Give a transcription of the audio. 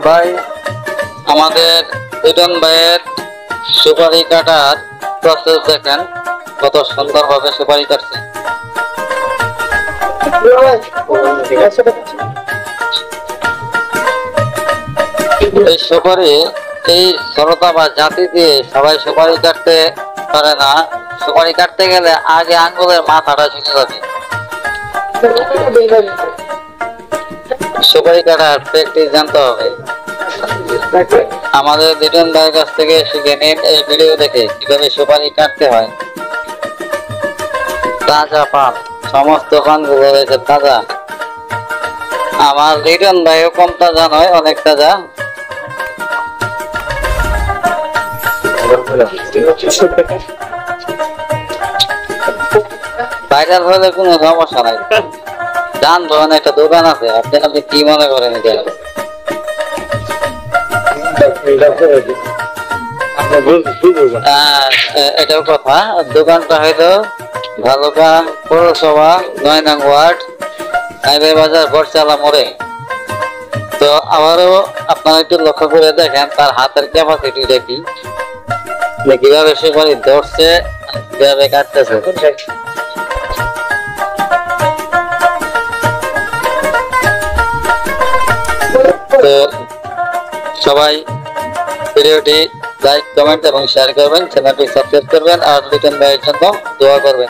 ভাই আমাদের লিটন ভাইয়ের সুপারি কাটার প্রসেস দেখেন, কত সুন্দর ভাবে সুপারি কাটছে। এই সুপারি, এই সরতা বা জাতি দিয়ে সবাই সুপারি কাটতে পারে না। সুপারি কাটতে গেলে আগে আঙ্গুলের মাথাটা ঝুঁকে যাবে। সুপারি কাটার প্র্যাকটিস জানতে হবে। আমাদের লিটন ভাইয়ের কাছ থেকে শিখে নিন এই ভিডিও দেখে কিভাবে সুপারি কাটতে হয়। তাজা পান, সমস্ত পানগুলো রয়েছে তাজা। আমার লিটন ভাইও কম তাজা নয়, অনেক তাজা। ভাইরাল হলে কোনো সমস্যা নাই। ডান ধরনের একটা দোকান আছে, আপনি কি মনে করেন এটা? এটাও কথা। দোকানটা হয়তো ভালুকা পৌরসভা ৯ নং ওয়ার্ড, হাইওয়ে বাজার, বটচালা মোড়ে। তো আবারও আপনারা একটু লক্ষ্য করে দেখেন তার হাতের ক্যাপাসিটিটা কি, কিভাবে সুপারি ধরছে, কিভাবে কাটতেছে। তো সবাই ভিডিওটি লাইক, কমেন্ট এবং শেয়ার করবেন, চ্যানেলটি সাবস্ক্রাইব করবেন আর লিটন ভাইয়ের জন্য দোয়া করবেন।